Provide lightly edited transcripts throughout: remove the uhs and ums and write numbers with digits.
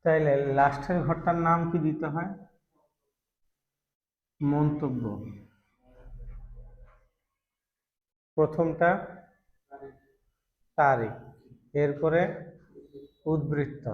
তাইলে লাস্টের ঘরটার নাম কি দিতে হয়? মন্তব্য। প্রথমটা তারিখ, এরপরে উদ্ধৃত্ত,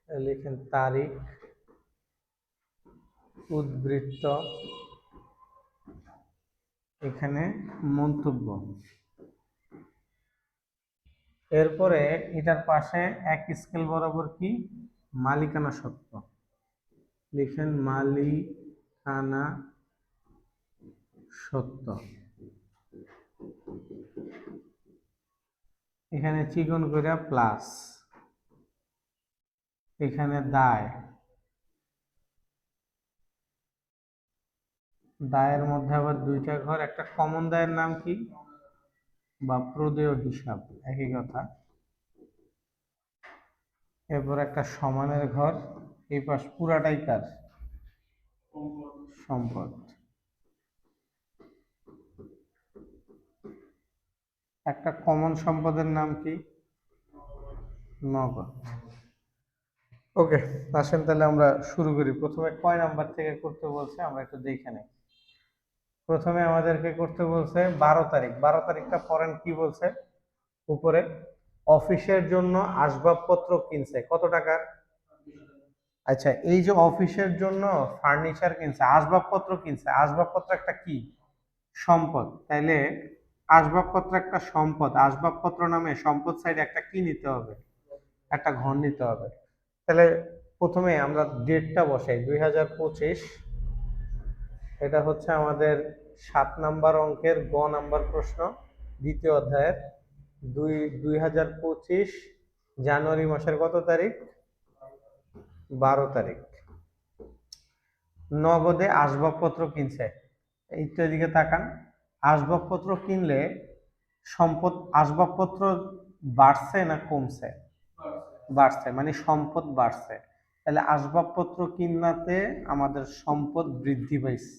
লিখেন তারিখ উদ্ধৃত্ত, এখানে মন্তব্য। এরপরে এটার পাশে এক স্কেল বরাবর কি মালিকানা সত্ত্ব, লিখেন মালিকানা সত্ত্ব। এখানে চিকন করে প্লাস, এখানে দায়, দায়ের মধ্যে আবার দুইটা ঘর, একটা কমন দায়ের নাম কি বা প্রদেয় হিসাব, একই কথা। এরপর একটা সমানের ঘর, এই পাশ পুরাটাই কার? সম্পদ। একটা কমন সম্পদের নাম কি? নগদ। ওকে, আসেন তাহলে আমরা শুরু করি। প্রথমে কয় নাম্বার থেকে করতে বলছে আমরা একটু দেখে নেই। প্রথমে আমাদেরকে করতে বলছে 12 তারিখ। 12 তারিখটা পড়েন, কি বলছে উপরে? অফিসের জন্য আসবাবপত্র কিনছে, কত টাকার? আচ্ছা, এই যে অফিসের জন্য ফার্নিচার কিনছে, আসবাবপত্র কিনছে, আসবাবপত্র একটা কি সম্পদ, তাইলে আসবাবপত্র একটা সম্পদ, আসবাবপত্র নামে সম্পদ সাইডে একটা কি নিতে হবে? একটা ঘর নিতে হবে। তাহলে প্রথমে আমরা ডেটটা বসাই 2025, এটা হচ্ছে আমাদের 7 নাম্বার অঙ্কের গ নাম্বার প্রশ্ন, দ্বিতীয় অধ্যায়ের। 2025 জানুয়ারি মাসের কত তারিখ? 12 তারিখ। নগদে আসবাবপত্র কিনছে। এইটা দিকে তাকান, আসবাবপত্র কিনলে সম্পদ, আসবাবপত্র বাড়ছে না কমছে? বাড়ছে, মানে সম্পদ বাড়ছে। তাহলে আসবাবপত্র কিনাতে আমাদের সম্পদ বৃদ্ধি পাইছে।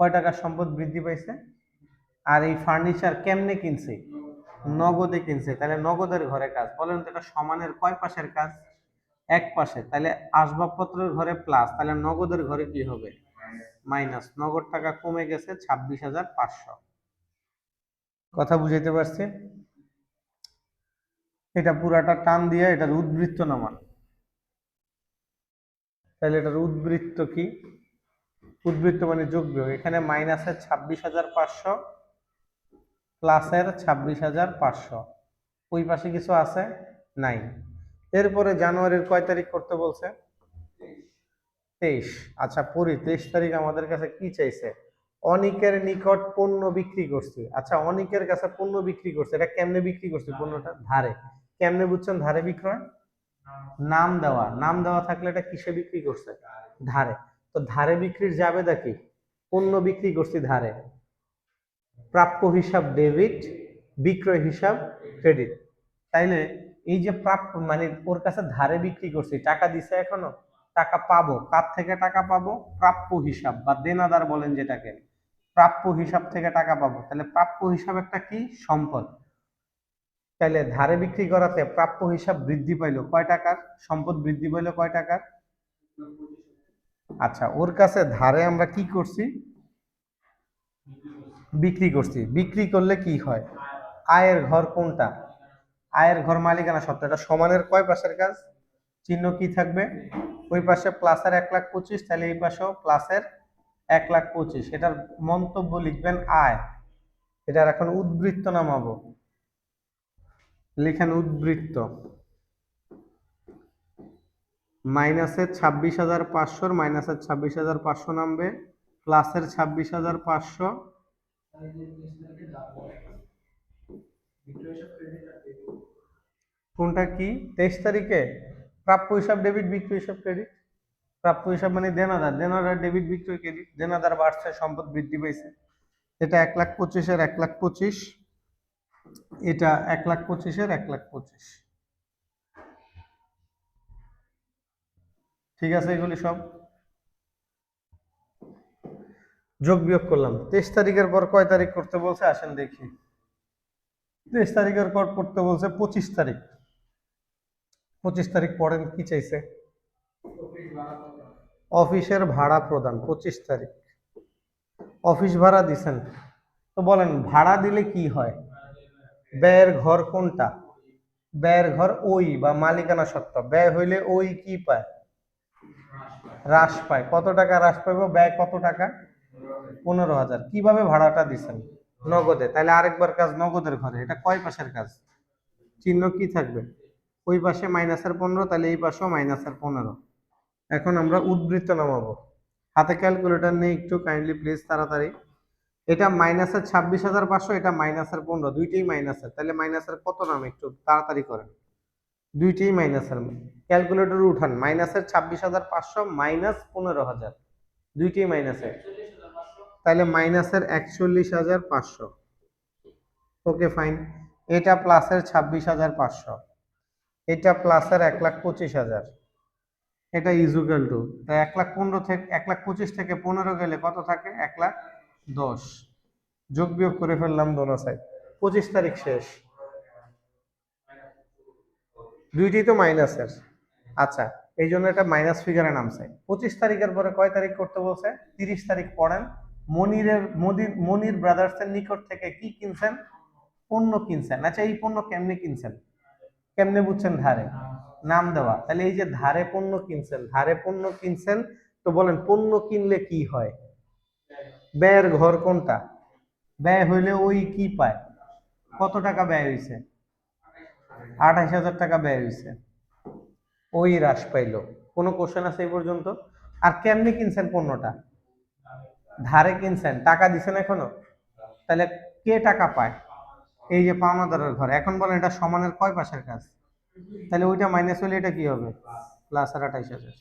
কয় টাকার সম্পদ বৃদ্ধি পাইছে? আর এই ফার্নিচার কেমনে কিনছে? নগদে কিনছে। তাহলে নগদের ঘরে কাজ, বলেন তো এটা সমানের কয় পাশের কাজ? এক পাশে। তাহলে আসবাবপত্রের ঘরে প্লাস, তাহলে নগদের ঘরে কি হবে? মাইনাস। নগদ টাকা কমে গেছে 26,500। কথা বুঝাইতে পারছি? এটা পুরাটা টান দিয়ে এটার উদ্বৃত্ত নামান। তাহলে এটার উদ্বৃত্ত কি? উদ্বৃত্ত মানে যোগ বিয়োগ। এখানে মাইনাসের 26,500 প্লাসের 26,500, ওই পাশে কিছু আছে? নাই। এরপরে জানুয়ারির কয় তারিখ করতে বলছে? 23। আচ্ছা পড়ি, 23 তারিখ আমাদের কাছে কি চাইছে? অনিকের নিকট পণ্য বিক্রি করছি। আচ্ছা, অনিকের কাছে পণ্য বিক্রি করছে, এটা কেমনে বিক্রি করছে? পণ্যটা ধারে। কেমনে বুঝছেন ধারে বিক্রয়? নাম দেওয়া, নাম দেওয়া থাকলে এটা কিসে বিক্রি করছে? ধারে। তো ধারে বিক্রির জাবেদা কি? পণ্য বিক্রি করছি ধারে, প্রাপ্য হিসাব ডেবিট, বিক্রয় হিসাব ক্রেডিট। তাইলে এই যে প্রাপ্য, মানে ওর কাছে ধারে বিক্রি করছি, টাকা দিছে, এখনো টাকা পাবো, কার থেকে টাকা পাবো? প্রাপ্য হিসাব বা দেনাদার বলেন যেটাকে, প্রাপ্য হিসাব থেকে টাকা পাবো। তাহলে প্রাপ্য হিসাব একটা কি সম্পদ। তাইলে ধারে বিক্রি করাতে প্রাপ্য হিসাব বৃদ্ধি পাইলো কয় টাকার? সম্পদ বৃদ্ধি পাইলো কয় টাকার? আচ্ছা, ওর কাছে ধারে আমরা কি করছি? বিক্রি করছি। বিক্রি করলে কি হয়? আয়ের ঘর কোনটা? আয়ের ঘর মালিকানা সত্ত্ব। এটা সমানের কয় পাশের কাজ? চিহ্ন কি থাকবে? ওই পাশে প্লাসের 1,25,000, তাহলে এই পাশেও প্লাসের 1,25,000। এটার মন্তব্য লিখবেন আয়। এটার এখন উদ্বৃত্ত নামাবো, লিখেন উদ্বৃত্ত। মাইনাসের 26,500, মাইনাসের 26,500 নামবে, প্লাসের 26,500। কোনটা কি? 23 তারিখে প্রাপ্য হিসাব ডেবিট, বিক্রয় হিসাব ক্রেডিট। প্রাপ্য হিসাব মানে দেনাদার, দেনাদার ডেবিট, বিক্রয় ক্রেডিট। দেনাদার বাড়ছে, সম্পদ বৃদ্ধি পাইছে। এটা 1,25,000 1,25,000, এটা 1,25,000 1,25,000। ঠিক আছে, এগুলি সব যোগ বিয়োগ করলাম। 23 তারিখের পর কয় তারিখ করতে বলছে আসেন দেখি। 23 তারিখের পর করতে বলছে 25 তারিখ। 25 তারিখ পড়েন কি চাইছে? অফিসের ভাড়া প্রদান 25 তারিখ, অফিস ভাড়া দিছেন। তো বলেন ভাড়া দিলে কি হয়? ব্যয়ের ঘর কোনটা? ব্যয়ের ঘর ওই বা মালিকানা সত্ত্ব। ব্যয় হইলে ওই কি পায়? হ্রাস পায়। কত টাকা হ্রাস পাইব? ব্যয় কত টাকা? 15,000। কিভাবে ভাড়াটা দিছেন? নগদে। তাহলে আরেকবার কাজ নগদের ঘরে। এটা কয় পাশের কাজ? চিহ্ন কি থাকবে? ওই পাশে -15, তাহলে এই পাশেও -15। এখন আমরা উদ্বৃত্ত নামাবো। হাতে ক্যালকুলেটর নেই, একটু কাইন্ডলি প্লিজ তাড়াতাড়ি। এটা -26,500, এটা -15, দুইটাই মাইনাসের। তাহলে মাইনাসের কত নাম একটু তাড়াতাড়ি করেন। দুইটাই মাইনাসের। ক্যালকুলেটর উঠান। -26,500 -15,000, দুইটাই মাইনাসের। তাহলে -41,500। Okay fine. এটা প্লাসের 26,500, এটা প্লাসের 1,25,000। এটা ইজুকাল টু 1,15,000 থেকে 1,25,000 থেকে 15 গেলে কত থাকে? 1,10,000। যোগ বিয়োগ করে ফেললাম দোনো সাইড। 25 তারিখ শেষ, দুইটাই তো মাইনাসের। আচ্ছা, এই জন্য এটা মাইনাস ফিগারে নামছে। 25 তারিখের পরে কয় তারিখ করতে বলছে? 30 তারিখ পড়েন। মনির ব্রাদার্সের নিকট থেকে কি কিনছেন? পণ্য কিনছেন। আচ্ছা, এই পণ্য কেমনে কিনছেন? কেমনে বুঝছেন? ধারে নাম দেওয়া। তাহলে এই যে ধারে পণ্য কিনছেন, ধারে পণ্য কিনছেন, তো বলেন পণ্য কিনলে কি হয়? ব্যয়ের ঘর কোনটা? ব্যয় হইলে ওই কি পায়? কত টাকা ব্যয় হয়েছে? 28,000 টাকা ব্যয় হয়েছে। ওই হ্রাস পাইলো। কোনো কোশ্চেন আছে এই পর্যন্ত? আর কেমনে কিনছেন পণ্যটা? ধারে কিনছেন, টাকা দিছেন এখনো? তাহলে কে টাকা পায়? এই যে পাওনাদারের ঘর। এখন বলেন এটা সমানের কয় পাশের কাজ? তাহলে ওইটা মাইনাস হলে এটা কি হবে? প্লাস আর 28,000।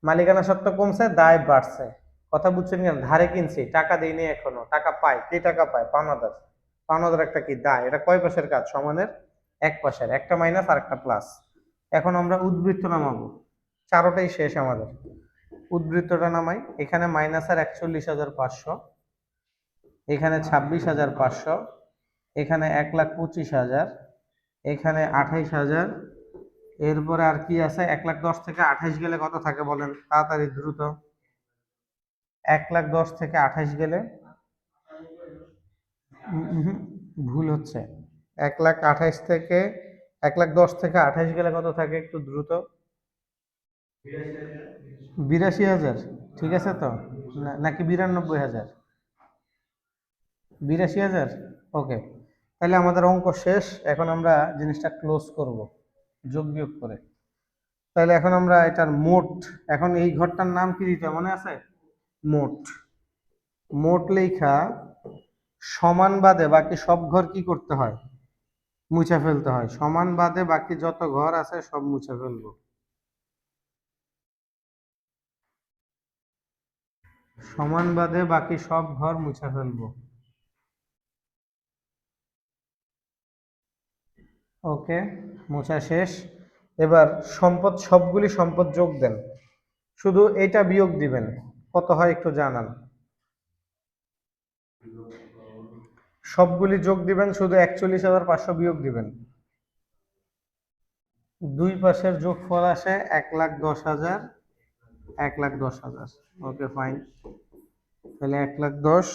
মালিকানা সত্ত্ব কমছে, দায় বাড়ছে। কথা বুঝছেন কেন? ধারে কিনছি, টাকা দেয়নি এখনো, টাকা পায় কে? টাকা পায় পাওনাদার। পাওনাদার একটা কি দায়। এটা কয় পাশের কাজ? সমানের এক পাশের। একটা মাইনাস আর একটা প্লাস। এখন আমরা উদ্বৃত্ত নামাবো। চারোটাই শেষ আমাদের। উদ্বৃত্তটা নামাই। এখানে মাইনাসের 41,500, এখানে 26,500, এখানে 1,25,000, এখানে 28,000। এরপরে আর কি আছে? 1,10,000 থেকে 28 গেলে কত থাকে বলেন তাড়াতাড়ি দ্রুত। 1,10,000 থেকে 28 গেলে ভুল হচ্ছে। 1,28,000 থেকে 1,10,000 থেকে 28 গেলে কত থাকে? একটু দ্রুত। 82,000। ঠিক আছে তো? নাকি 92,000? 82,000। ওকে, তাহলে আমাদের অঙ্ক শেষ। এখন আমরা জিনিসটা ক্লোজ করব যোগ বিয়োগ করে। তাহলে এখন আমরা এটার মোট, এখন এই ঘরটার নাম কি দিতে মনে আছে? মোট। মোট লেখা সমান বাদে বাকি সব ঘর কি করতে হয়? মুছে ফেলতে হয়। সমান বাদে বাকি যত ঘর আছে সব মুছে ফেলবো। সমান বাদে বাকি সব ঘর মুছে ফেলবো। ওকে, মোছা শেষ। এবার সম্পদ, সবগুলি সম্পদ যোগ দেন, শুধু এটা বিয়োগ দিবেন। কত হয় একটু জানান। সবগুলি যোগ দিবেন, শুধু 41,500 বিয়োগ দিবেন। দুই পাশের যোগফল আসে 1,10,000, 1,10,000। Okay fine. তাহলে 1,10,000,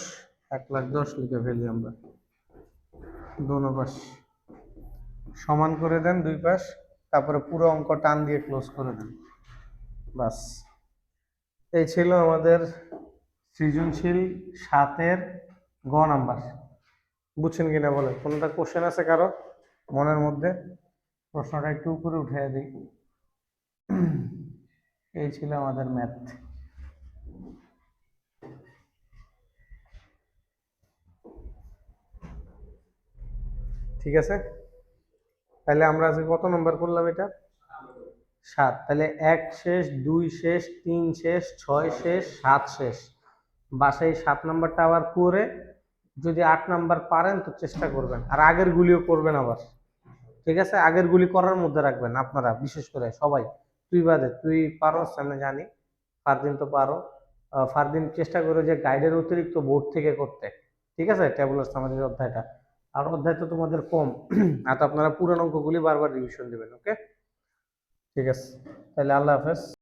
1,10,000 লিখে ফেলি আমরা। দোনো পাশ সমান করে দেন, দুই পাশ। তারপরে পুরো অঙ্ক টান দিয়ে ক্লোজ করে দেন। বাস, এই ছিল আমাদের সৃজনশীল 7-এর গ নাম্বার। বুঝছেন কিনা বলেন? কোনটা কোশ্চেন আছে কারো মনের মধ্যে? প্রশ্নটা একটু উপরে উঠে দিই। এই ছিল আমাদের ম্যাথ। ঠিক আছে, তাহলে আমরা আজকে কত নম্বর করলাম? এটা 7। তাহলে 1 শেষ, 2 শেষ, 3 শেষ, 6 শেষ, 7 শেষ। বাসায় 7 নাম্বারটা আবার করে যদি 8 নাম্বার পারেন তো চেষ্টা করবেন, আর আগের গুলিও করবেন আবার। ঠিক আছে, আগের গুলি করার মধ্যে রাখবেন আপনারা, বিশেষ করে সবাই। তুই বাদে, তুই পারো আমি জানি, ফারদিন তো পারো। ফারদিন চেষ্টা করে যে গাইডের অতিরিক্ত বোর্ড থেকে করতে। ঠিক আছে, ট্যাবুলার আমাদের অধ্যায়টা। আর অধ্যায় তো তোমাদের কম, আর তো আপনারা পুরানো অঙ্কগুলি বারবার রিভিশন দেবেন। ওকে, ঠিক আছে। তাহলে আল্লাহ হাফেজ।